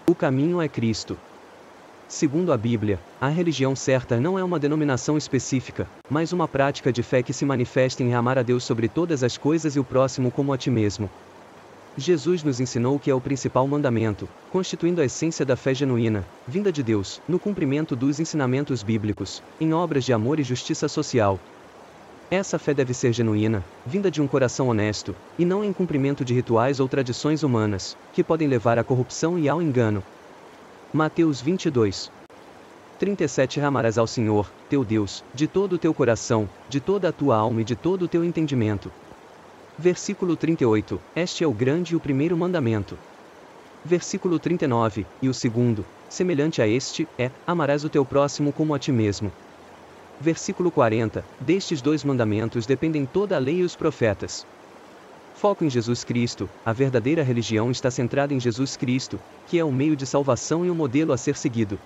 O caminho é Cristo. Segundo a Bíblia, a religião certa não é uma denominação específica, mas uma prática de fé que se manifesta em amar a Deus sobre todas as coisas e o próximo como a ti mesmo. Jesus nos ensinou que é o principal mandamento, constituindo a essência da fé genuína, vinda de Deus, no cumprimento dos ensinamentos bíblicos, em obras de amor e justiça social. Essa fé deve ser genuína, vinda de um coração honesto, e não em cumprimento de rituais ou tradições humanas, que podem levar à corrupção e ao engano. Mateus 22. 37 Amarás ao Senhor, teu Deus, de todo o teu coração, de toda a tua alma e de todo o teu entendimento. Versículo 38, este é o grande e o primeiro mandamento. Versículo 39, e o segundo, semelhante a este, é, amarás o teu próximo como a ti mesmo. Versículo 40, destes dois mandamentos dependem toda a lei e os profetas. Foco em Jesus Cristo, a verdadeira religião está centrada em Jesus Cristo, que é o meio de salvação e o modelo a ser seguido.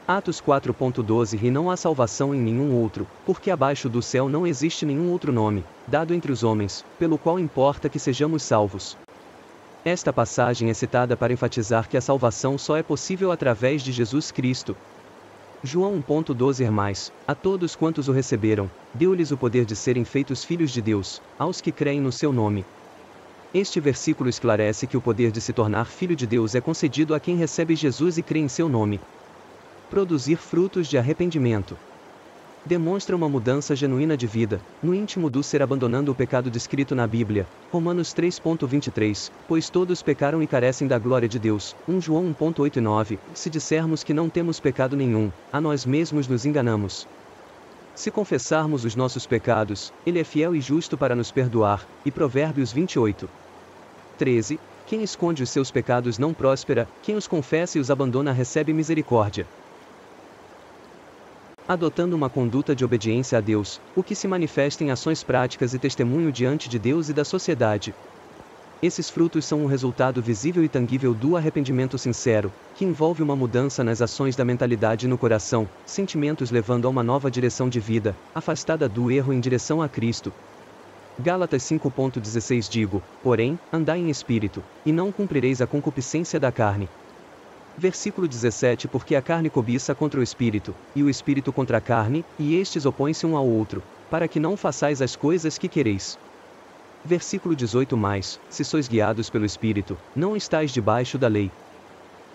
Atos 4.12 E não há salvação em nenhum outro, porque abaixo do céu não existe nenhum outro nome, dado entre os homens, pelo qual importa que sejamos salvos. Esta passagem é citada para enfatizar que a salvação só é possível através de Jesus Cristo. João 1.12 Mais, a todos quantos o receberam, deu-lhes o poder de serem feitos filhos de Deus, aos que creem no seu nome. Este versículo esclarece que o poder de se tornar filho de Deus é concedido a quem recebe Jesus e crê em seu nome. Produzir frutos de arrependimento. Demonstra uma mudança genuína de vida, no íntimo do ser abandonando o pecado descrito na Bíblia, Romanos 3.23, pois todos pecaram e carecem da glória de Deus, 1 João 1.8 e 9, se dissermos que não temos pecado nenhum, a nós mesmos nos enganamos. Se confessarmos os nossos pecados, Ele é fiel e justo para nos perdoar, e Provérbios 28. 13, quem esconde os seus pecados não prospera, quem os confessa e os abandona recebe misericórdia. Adotando uma conduta de obediência a Deus, o que se manifesta em ações práticas e testemunho diante de Deus e da sociedade. Esses frutos são um resultado visível e tangível do arrependimento sincero, que envolve uma mudança nas ações da mentalidade e no coração, sentimentos levando a uma nova direção de vida, afastada do erro em direção a Cristo. Gálatas 5.16 Digo, porém, andai em espírito, e não cumprireis a concupiscência da carne. Versículo 17 Porque a carne cobiça contra o espírito, e o espírito contra a carne, e estes opõem-se um ao outro, para que não façais as coisas que quereis. Versículo 18 Mais, se sois guiados pelo espírito, não estais debaixo da lei.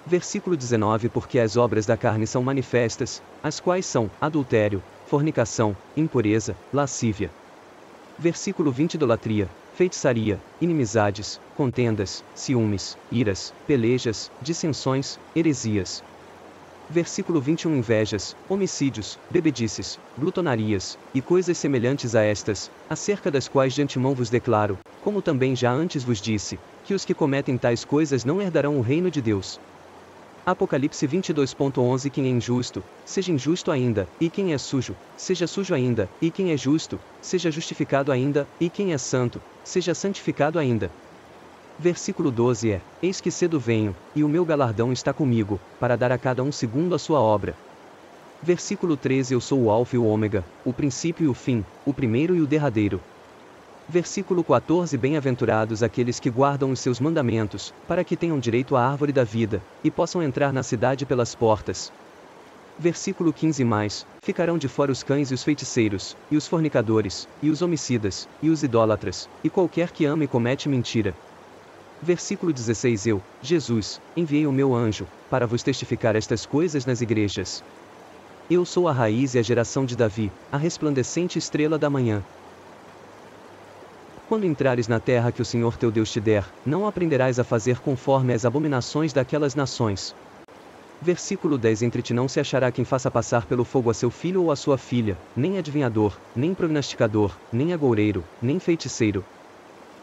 Versículo 19 Porque as obras da carne são manifestas, as quais são adultério, fornicação, impureza, lascívia. Versículo 20 Idolatria, feitiçaria, inimizades, contendas, ciúmes, iras, pelejas, dissensões, heresias. Versículo 21 Invejas, homicídios, bebedices, glutonarias, e coisas semelhantes a estas, acerca das quais de antemão vos declaro, como também já antes vos disse, que os que cometem tais coisas não herdarão o reino de Deus. Apocalipse 22.11 Quem é injusto, seja injusto ainda, e quem é sujo, seja sujo ainda, e quem é justo, seja justificado ainda, e quem é santo, seja santificado ainda. Versículo 12 Eis que cedo venho, e o meu galardão está comigo, para dar a cada um segundo a sua obra. Versículo 13 Eu sou o Alfa e o Ômega, o princípio e o fim, o primeiro e o derradeiro. Versículo 14 Bem-aventurados aqueles que guardam os seus mandamentos, para que tenham direito à árvore da vida, e possam entrar na cidade pelas portas. Versículo 15 Mais, ficarão de fora os cães e os feiticeiros, e os fornicadores, e os homicidas, e os idólatras, e qualquer que ama e comete mentira. Versículo 16 Eu, Jesus, enviei o meu anjo, para vos testificar estas coisas nas igrejas. Eu sou a raiz e a geração de Davi, a resplandecente estrela da manhã. Quando entrares na terra que o Senhor teu Deus te der, não aprenderás a fazer conforme as abominações daquelas nações. Versículo 10 Entre ti não se achará quem faça passar pelo fogo a seu filho ou a sua filha, nem adivinhador, nem prognosticador, nem agoureiro, nem feiticeiro.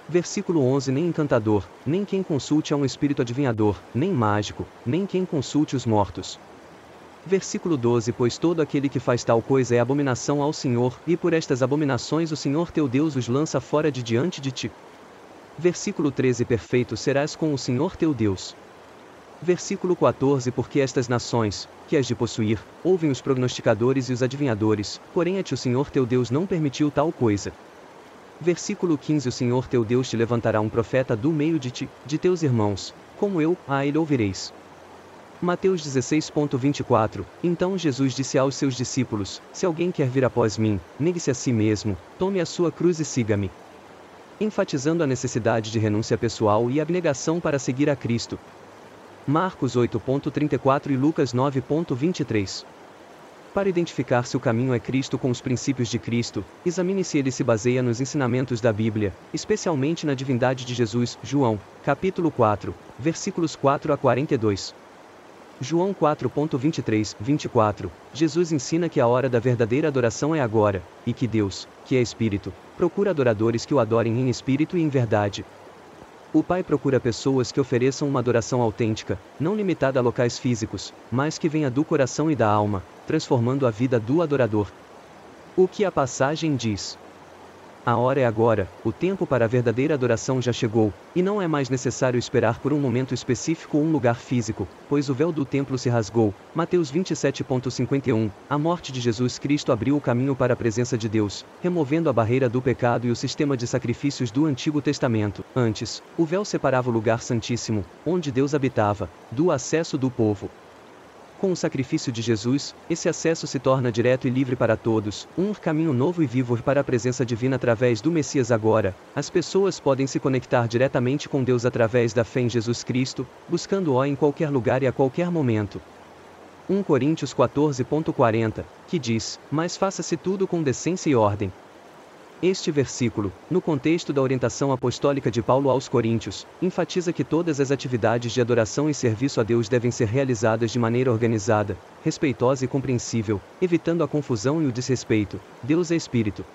Versículo 11 Nem encantador, nem quem consulte a um espírito adivinhador, nem mágico, nem quem consulte os mortos. Versículo 12 Pois todo aquele que faz tal coisa é abominação ao Senhor, e por estas abominações o Senhor teu Deus os lança fora de diante de ti. Versículo 13 Perfeito serás com o Senhor teu Deus. Versículo 14 Porque estas nações, que has de possuir, ouvem os prognosticadores e os adivinhadores, porém a ti o Senhor teu Deus não permitiu tal coisa. Versículo 15 O Senhor teu Deus te levantará um profeta do meio de ti, de teus irmãos, como eu, a ele ouvireis. Mateus 16:24. Então Jesus disse aos seus discípulos: Se alguém quer vir após mim, negue-se a si mesmo, tome a sua cruz e siga-me. Enfatizando a necessidade de renúncia pessoal e abnegação para seguir a Cristo. Marcos 8:34 e Lucas 9:23. Para identificar se o caminho é Cristo com os princípios de Cristo, examine se ele se baseia nos ensinamentos da Bíblia, especialmente na divindade de Jesus. João, capítulo 4, versículos 4 a 42. João 4:23-24, Jesus ensina que a hora da verdadeira adoração é agora, e que Deus, que é Espírito, procura adoradores que o adorem em espírito e em verdade. O Pai procura pessoas que ofereçam uma adoração autêntica, não limitada a locais físicos, mas que venha do coração e da alma, transformando a vida do adorador. O que a passagem diz? A hora é agora, o tempo para a verdadeira adoração já chegou, e não é mais necessário esperar por um momento específico ou um lugar físico, pois o véu do templo se rasgou. Mateus 27:51. A morte de Jesus Cristo abriu o caminho para a presença de Deus, removendo a barreira do pecado e o sistema de sacrifícios do Antigo Testamento. Antes, o véu separava o lugar santíssimo, onde Deus habitava, do acesso do povo. Com o sacrifício de Jesus, esse acesso se torna direto e livre para todos, um caminho novo e vivo para a presença divina através do Messias. Agora, as pessoas podem se conectar diretamente com Deus através da fé em Jesus Cristo, buscando-o em qualquer lugar e a qualquer momento. 1 Coríntios 14:40, que diz: Mas faça-se tudo com decência e ordem. Este versículo, no contexto da orientação apostólica de Paulo aos Coríntios, enfatiza que todas as atividades de adoração e serviço a Deus devem ser realizadas de maneira organizada, respeitosa e compreensível, evitando a confusão e o desrespeito. Deus é Espírito.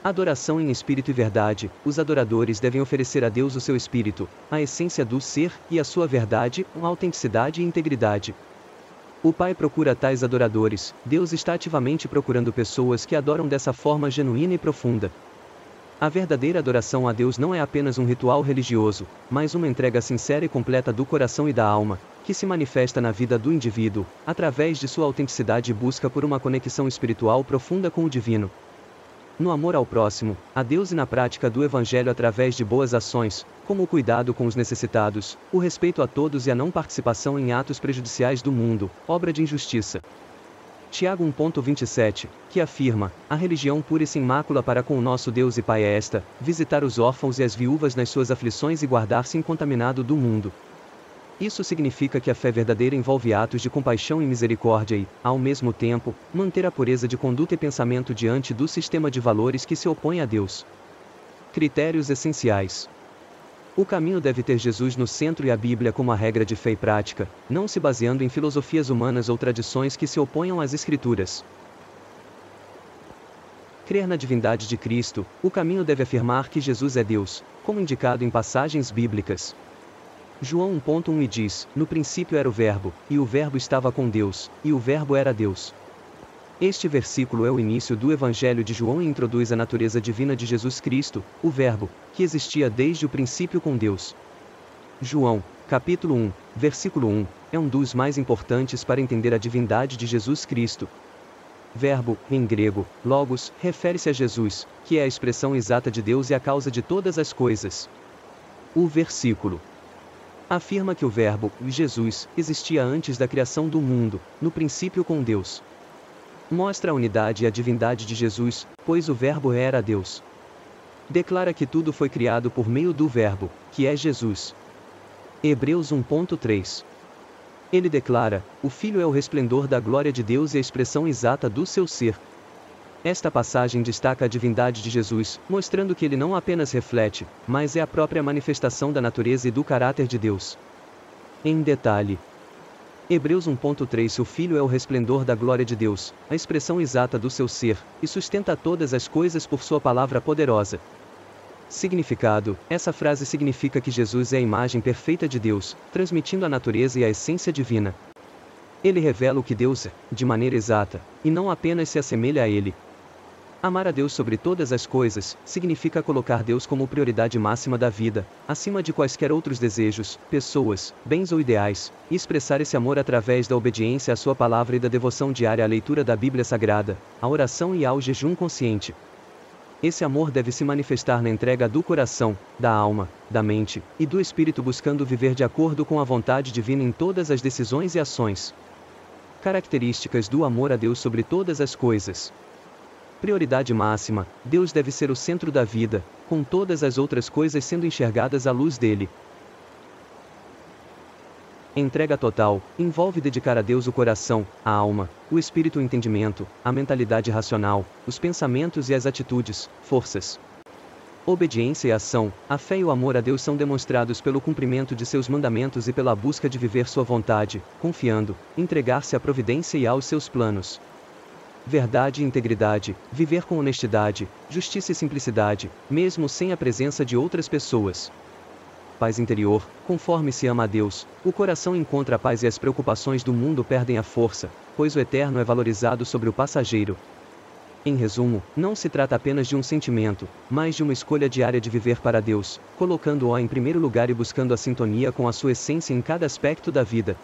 Adoração em espírito e verdade. Os adoradores devem oferecer a Deus o seu espírito, a essência do ser, e a sua verdade, autenticidade e integridade. O Pai procura tais adoradores. Deus está ativamente procurando pessoas que adoram dessa forma genuína e profunda. A verdadeira adoração a Deus não é apenas um ritual religioso, mas uma entrega sincera e completa do coração e da alma, que se manifesta na vida do indivíduo, através de sua autenticidade e busca por uma conexão espiritual profunda com o divino. No amor ao próximo, a Deus e na prática do Evangelho através de boas ações, como o cuidado com os necessitados, o respeito a todos e a não participação em atos prejudiciais do mundo, obra de injustiça. Tiago 1:27, que afirma: a religião pura e sem mácula para com o nosso Deus e Pai é esta, visitar os órfãos e as viúvas nas suas aflições e guardar-se incontaminado do mundo. Isso significa que a fé verdadeira envolve atos de compaixão e misericórdia e, ao mesmo tempo, manter a pureza de conduta e pensamento diante do sistema de valores que se opõe a Deus. Critérios essenciais. O caminho deve ter Jesus no centro e a Bíblia como a regra de fé e prática, não se baseando em filosofias humanas ou tradições que se oponham às Escrituras. Crer na divindade de Cristo. O caminho deve afirmar que Jesus é Deus, como indicado em passagens bíblicas. João 1:1 diz: No princípio era o Verbo, e o Verbo estava com Deus, e o Verbo era Deus. Este versículo é o início do Evangelho de João e introduz a natureza divina de Jesus Cristo, o Verbo, que existia desde o princípio com Deus. João, capítulo 1, versículo 1, é um dos mais importantes para entender a divindade de Jesus Cristo. Verbo, em grego, logos, refere-se a Jesus, que é a expressão exata de Deus e a causa de todas as coisas. O versículo afirma que o Verbo, Jesus, existia antes da criação do mundo, no princípio com Deus. Mostra a unidade e a divindade de Jesus, pois o Verbo era Deus. Declara que tudo foi criado por meio do Verbo, que é Jesus. Hebreus 1:3. Ele declara: o Filho é o resplendor da glória de Deus e a expressão exata do seu ser. Esta passagem destaca a divindade de Jesus, mostrando que ele não apenas reflete, mas é a própria manifestação da natureza e do caráter de Deus. Em detalhe. Hebreus 1:3 O Filho é o resplendor da glória de Deus, a expressão exata do seu ser, e sustenta todas as coisas por sua palavra poderosa. Significado: essa frase significa que Jesus é a imagem perfeita de Deus, transmitindo a natureza e a essência divina. Ele revela o que Deus é, de maneira exata, e não apenas se assemelha a ele. Amar a Deus sobre todas as coisas, significa colocar Deus como prioridade máxima da vida, acima de quaisquer outros desejos, pessoas, bens ou ideais, e expressar esse amor através da obediência à sua palavra e da devoção diária à leitura da Bíblia Sagrada, à oração e ao jejum consciente. Esse amor deve se manifestar na entrega do coração, da alma, da mente e do espírito, buscando viver de acordo com a vontade divina em todas as decisões e ações. Características do amor a Deus sobre todas as coisas. Prioridade máxima: Deus deve ser o centro da vida, com todas as outras coisas sendo enxergadas à luz dele. Entrega total envolve dedicar a Deus o coração, a alma, o espírito, o entendimento, a mentalidade racional, os pensamentos e as atitudes, forças. Obediência e ação: a fé e o amor a Deus são demonstrados pelo cumprimento de seus mandamentos e pela busca de viver sua vontade, confiando, entregar-se à providência e aos seus planos. Verdade e integridade: viver com honestidade, justiça e simplicidade, mesmo sem a presença de outras pessoas. Paz interior: conforme se ama a Deus, o coração encontra a paz e as preocupações do mundo perdem a força, pois o eterno é valorizado sobre o passageiro. Em resumo, não se trata apenas de um sentimento, mas de uma escolha diária de viver para Deus, colocando-o em primeiro lugar e buscando a sintonia com a sua essência em cada aspecto da vida.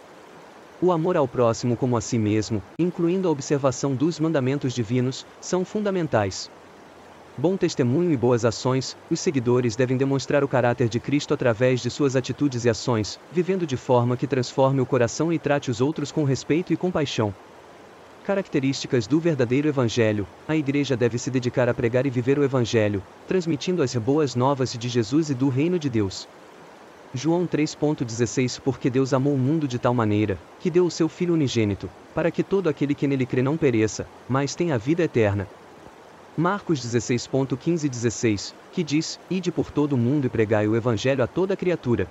O amor ao próximo como a si mesmo, incluindo a observação dos mandamentos divinos, são fundamentais. Bom testemunho e boas ações: os seguidores devem demonstrar o caráter de Cristo através de suas atitudes e ações, vivendo de forma que transforme o coração e trate os outros com respeito e compaixão. Características do verdadeiro Evangelho: a Igreja deve se dedicar a pregar e viver o Evangelho, transmitindo as boas novas de Jesus e do Reino de Deus. João 3,16 Porque Deus amou o mundo de tal maneira, que deu o seu Filho unigênito, para que todo aquele que nele crê não pereça, mas tenha a vida eterna. Marcos 16,15 e 16, que diz: Ide por todo o mundo e pregai o Evangelho a toda criatura.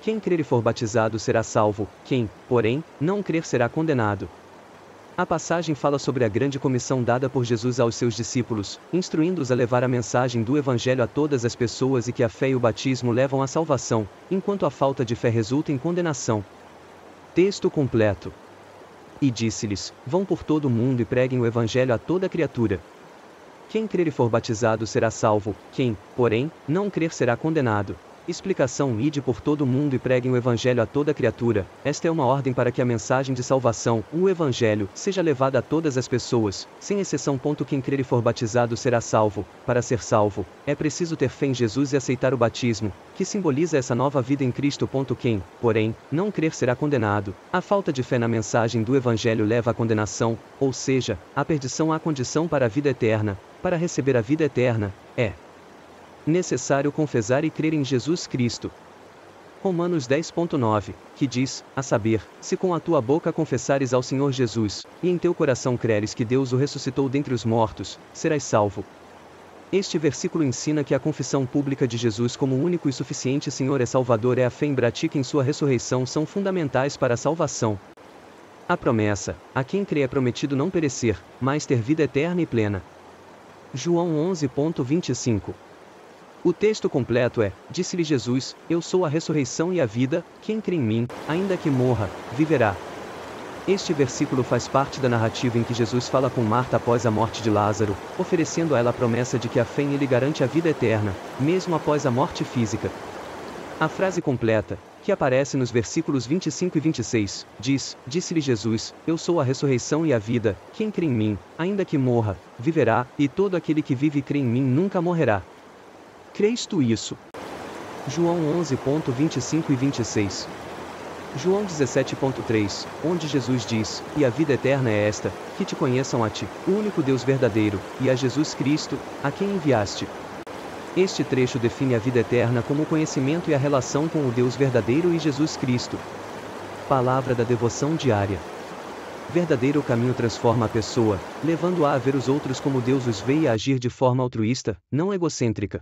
Quem crer e for batizado será salvo, quem, porém, não crer será condenado. A passagem fala sobre a grande comissão dada por Jesus aos seus discípulos, instruindo-os a levar a mensagem do Evangelho a todas as pessoas e que a fé e o batismo levam à salvação, enquanto a falta de fé resulta em condenação. Texto completo. E disse-lhes: Vão por todo o mundo e preguem o Evangelho a toda criatura. Quem crer e for batizado será salvo, quem, porém, não crer será condenado. Explicação: Ide por todo o mundo e preguem o Evangelho a toda criatura. Esta é uma ordem para que a mensagem de salvação, o Evangelho, seja levada a todas as pessoas, sem exceção. Quem crer e for batizado será salvo. Para ser salvo, é preciso ter fé em Jesus e aceitar o batismo, que simboliza essa nova vida em Cristo. Quem, porém, não crer será condenado. A falta de fé na mensagem do Evangelho leva à condenação, ou seja, à perdição. A condição para a vida eterna. Para receber a vida eterna, é necessário confessar e crer em Jesus Cristo. Romanos 10,9, que diz, a saber, se com a tua boca confessares ao Senhor Jesus, e em teu coração creres que Deus o ressuscitou dentre os mortos, serás salvo. Este versículo ensina que a confissão pública de Jesus como o único e suficiente Senhor e Salvador e a fé em prática em sua ressurreição são fundamentais para a salvação. A promessa: a quem crê é prometido não perecer, mas ter vida eterna e plena. João 11,25. O texto completo é: disse-lhe Jesus: Eu sou a ressurreição e a vida, quem crê em mim, ainda que morra, viverá. Este versículo faz parte da narrativa em que Jesus fala com Marta após a morte de Lázaro, oferecendo a ela a promessa de que a fé em ele garante a vida eterna, mesmo após a morte física. A frase completa, que aparece nos versículos 25 e 26, diz: Disse-lhe Jesus: Eu sou a ressurreição e a vida, quem crê em mim, ainda que morra, viverá, e todo aquele que vive e crê em mim nunca morrerá. Crês tu isso? João 11,25 e 26. João 17,3, onde Jesus diz: E a vida eterna é esta, que te conheçam a ti, o único Deus verdadeiro, e a Jesus Cristo, a quem enviaste. Este trecho define a vida eterna como o conhecimento e a relação com o Deus verdadeiro e Jesus Cristo. Palavra da devoção diária. Verdadeiro caminho transforma a pessoa, levando-a a ver os outros como Deus os vê e a agir de forma altruísta, não egocêntrica.